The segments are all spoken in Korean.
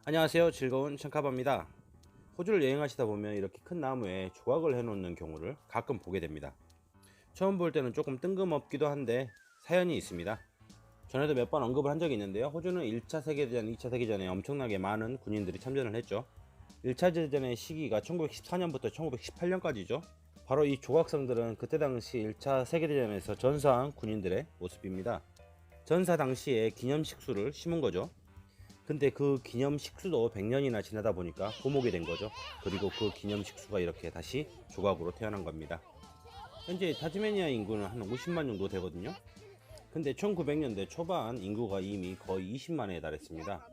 안녕하세요. 즐거운 창카바입니다. 호주를 여행하시다 보면 이렇게 큰 나무에 조각을 해놓는 경우를 가끔 보게 됩니다. 처음 볼 때는 조금 뜬금없기도 한데 사연이 있습니다. 전에도 몇 번 언급을 한 적이 있는데요. 호주는 1차 세계대전, 2차 세계전에 엄청나게 많은 군인들이 참전을 했죠. 1차 대전의 시기가 1914년부터 1918년까지죠. 바로 이 조각상들은 그때 당시 1차 세계대전에서 전사한 군인들의 모습입니다. 전사 당시에 기념식수를 심은 거죠. 근데 그 기념식수도 100년이나 지나다 보니까 고목이 된 거죠. 그리고 그 기념식수가 이렇게 다시 조각으로 태어난 겁니다. 현재 타즈메니아 인구는 한 50만 정도 되거든요. 근데 1900년대 초반 인구가 이미 거의 20만에 달했습니다.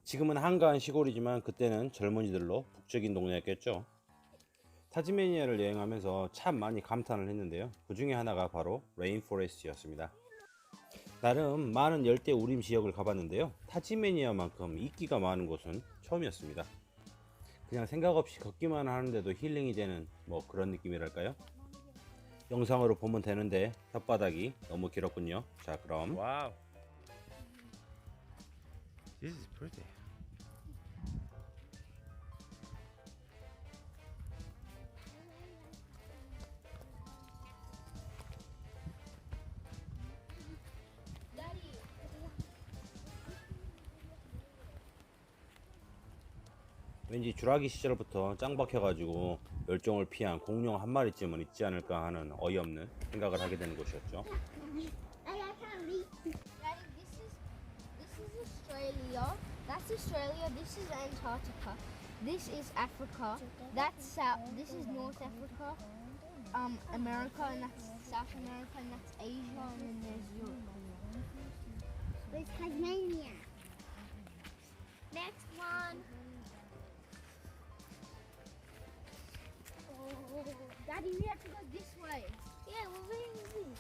지금은 한가한 시골이지만 그때는 젊은이들로 북적인 동네였겠죠. 타즈메니아를 여행하면서 참 많이 감탄을 했는데요. 그 중에 하나가 바로 레인포레스트였습니다. 나름 많은 열대 우림 지역을 가봤는데요. 타지메니아만큼 이끼가 많은 곳은 처음이었습니다. 그냥 생각 없이 걷기만 하는데도 힐링이 되는 뭐 그런 느낌이랄까요? 영상으로 보면 되는데 혓바닥이 너무 길었군요. 자, 그럼 Wow, this is pretty. 왠지 주라기 시절부터 짱 박혀가지고 멸종을 피한 공룡 한 마리쯤은 있지 않을까 하는 어이없는 생각을 하게 되는 곳이었죠. Daddy, this is Australia. That's Australia. This is Antarctica. This is Africa. That's South. This is North Africa. America, and that's South America, and that's Asia, and then there's Europe. There's Tasmania. Next one. Oh, Daddy, we have to go this way. Yeah, we're going this.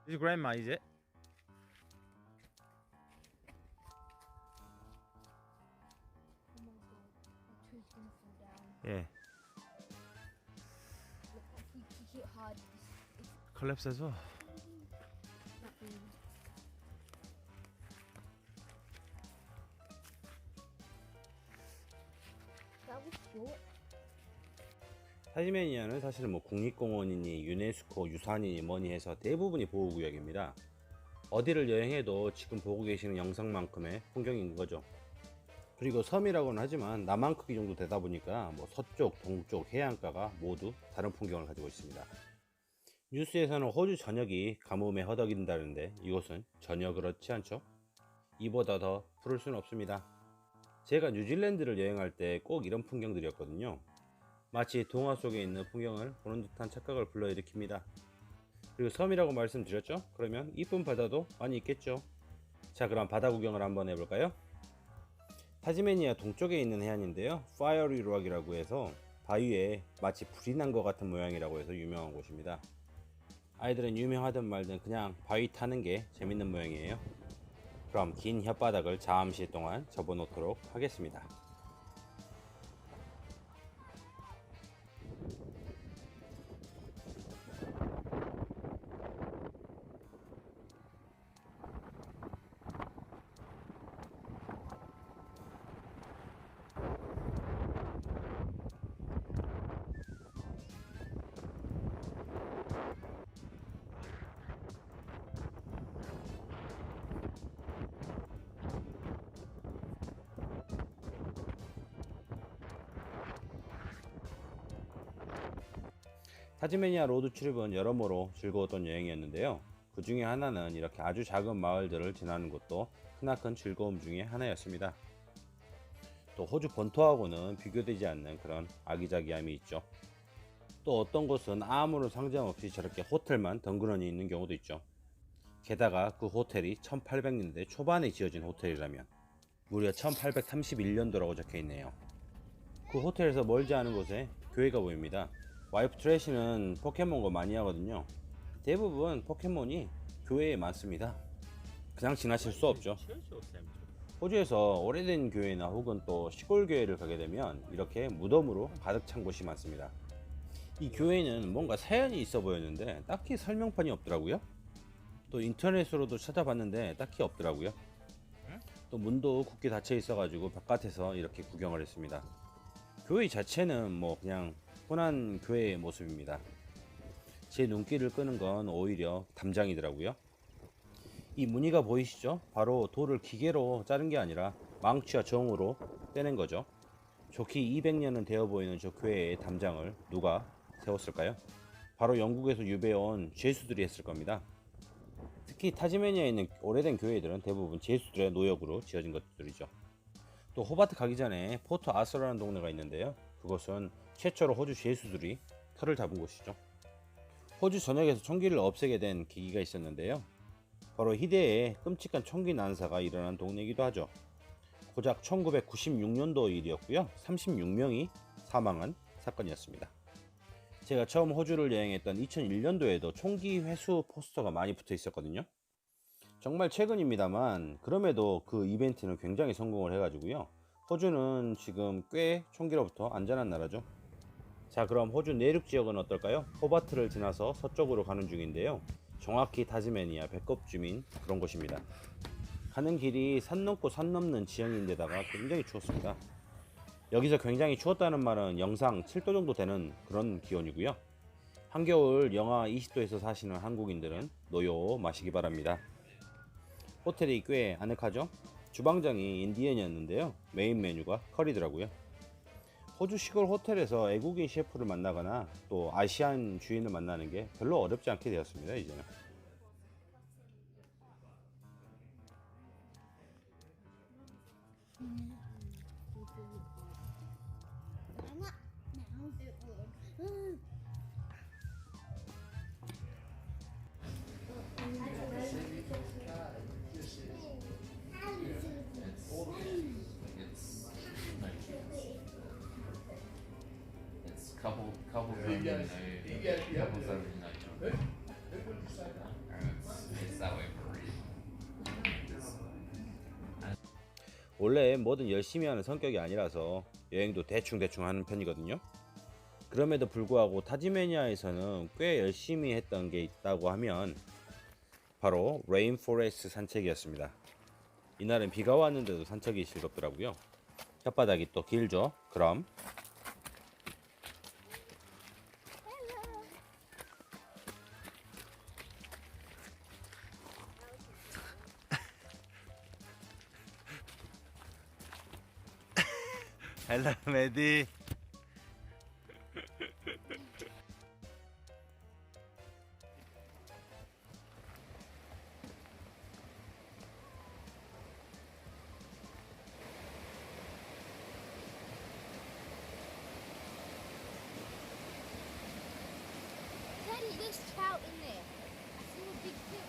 This is grandma, is it? Yeah. Hit hard. Collapse as well. That was short. 타지메니아는 사실은 뭐 국립공원이니 유네스코 유산이니 뭐니 해서 대부분이 보호구역입니다. 어디를 여행해도 지금 보고 계시는 영상만큼의 풍경인 거죠. 그리고 섬이라고는 하지만 남한 크기 정도 되다 보니까 뭐 서쪽, 동쪽, 해안가가 모두 다른 풍경을 가지고 있습니다. 뉴스에서는 호주 전역이 가뭄에 허덕인다는데 이곳은 전혀 그렇지 않죠. 이보다 더 푸를 수는 없습니다. 제가 뉴질랜드를 여행할 때 꼭 이런 풍경들이었거든요. 마치 동화 속에 있는 풍경을 보는 듯한 착각을 불러일으킵니다. 그리고 섬이라고 말씀드렸죠? 그러면 이쁜 바다도 많이 있겠죠. 자, 그럼 바다 구경을 한번 해볼까요? 타지메니아 동쪽에 있는 해안인데요. 파이어리 록이라고 해서 바위에 마치 불이 난 것 같은 모양이라고 해서 유명한 곳입니다. 아이들은 유명하든 말든 그냥 바위 타는 게 재밌는 모양이에요. 그럼 긴 혓바닥을 잠시 동안 접어놓도록 하겠습니다. 타즈메니아 로드 트립은 여러모로 즐거웠던 여행이었는데요. 그 중에 하나는 이렇게 아주 작은 마을들을 지나는 것도 크나큰 즐거움 중에 하나였습니다. 또 호주 본토하고는 비교되지 않는 그런 아기자기함이 있죠. 또 어떤 곳은 아무런 상점 없이 저렇게 호텔만 덩그러니 있는 경우도 있죠. 게다가 그 호텔이 1800년대 초반에 지어진 호텔이라면 무려 1831년도라고 적혀 있네요. 그 호텔에서 멀지 않은 곳에 교회가 보입니다. 와이프 트래시는 포켓몬고 많이 하거든요. 대부분 포켓몬이 교회에 많습니다. 그냥 지나칠 수 없죠. 호주에서 오래된 교회나 혹은 또 시골 교회를 가게 되면 이렇게 무덤으로 가득 찬 곳이 많습니다. 이 교회는 뭔가 사연이 있어 보였는데 딱히 설명판이 없더라고요. 또 인터넷으로도 찾아봤는데 딱히 없더라고요. 또 문도 굳게 닫혀 있어가지고 바깥에서 이렇게 구경을 했습니다. 교회 자체는 뭐 그냥 흔한 교회의 모습입니다. 제 눈길을 끄는 건 오히려 담장이더라고요. 이 무늬가 보이시죠? 바로 돌을 기계로 자른 게 아니라 망치와 정으로 떼낸 거죠. 좋기 200년은 되어 보이는 저 교회의 담장을 누가 세웠을까요? 바로 영국에서 유배온 죄수들이 했을 겁니다. 특히 타즈메니아에 있는 오래된 교회들은 대부분 죄수들의 노역으로 지어진 것들이죠. 또 호바트 가기 전에 포트 아서라는 동네가 있는데요. 그것은 최초로 호주 죄수들이 터를 잡은 곳이죠. 호주 전역에서 총기를 없애게 된 계기가 있었는데요. 바로 희대의 끔찍한 총기 난사가 일어난 동네이기도 하죠. 고작 1996년도 일이었고요. 36명이 사망한 사건이었습니다. 제가 처음 호주를 여행했던 2001년도에도 총기 회수 포스터가 많이 붙어 있었거든요. 정말 최근입니다만 그럼에도 그 이벤트는 굉장히 성공을 해가지고요. 호주는 지금 꽤 총기로부터 안전한 나라죠. 자, 그럼 호주 내륙 지역은 어떨까요? 호바트를 지나서 서쪽으로 가는 중인데요. 정확히 타즈메니아 백업 주민 그런 곳입니다. 가는 길이 산 넘고 산 넘는 지형인데다가 굉장히 추웠습니다. 여기서 굉장히 추웠다는 말은 영상 7도 정도 되는 그런 기온이고요. 한겨울 영하 20도에서 사시는 한국인들은 노요 마시기 바랍니다. 호텔이 꽤 아늑하죠? 주방장이 인디언이었는데요. 메인 메뉴가 커리더라고요. 호주 시골 호텔에서 외국인 셰프를 만나거나 또 아시안 주인을 만나는 게 별로 어렵지 않게 되었습니다. 이제는. It's couple German, couple German night. It's that way for a reason. 원래 뭐든 열심히 하는 성격이 아니라서 여행도 대충 하는 편이거든요. 그럼에도 불구하고 타즈메니아에서는 꽤 열심히 했던 게 있다고 하면 바로 레인포레스트 산책이었습니다. 이날은 비가 왔는데도 산책이 즐겁더라고요. 혓바닥이 또 길죠. 그럼 Hello, Mehdi. Teddy, there's trout in there. I see a big fish.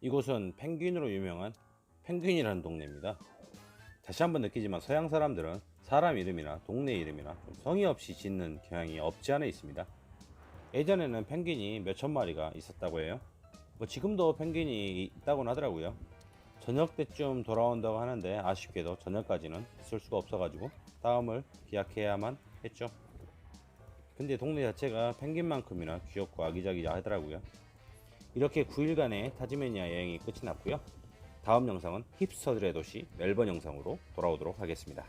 이곳은 펭귄으로 유명한 펭귄이라는 동네입니다. 다시 한번 느끼지만 서양 사람들은 사람 이름이나 동네 이름이나 좀 성의 없이 짓는 경향이 없지 않아 있습니다. 예전에는 펭귄이 몇천 마리가 있었다고 해요. 뭐 지금도 펭귄이 있다고는 하더라고요. 저녁 때쯤 돌아온다고 하는데 아쉽게도 저녁까지는 있을 수가 없어가지고 다음을 기약해야만 했죠. 근데 동네 자체가 펭귄만큼이나 귀엽고 아기자기자 하더라고요. 이렇게 9일간의 타즈메니아 여행이 끝이 났고요. 다음 영상은 힙스터들의 도시 멜번 영상으로 돌아오도록 하겠습니다.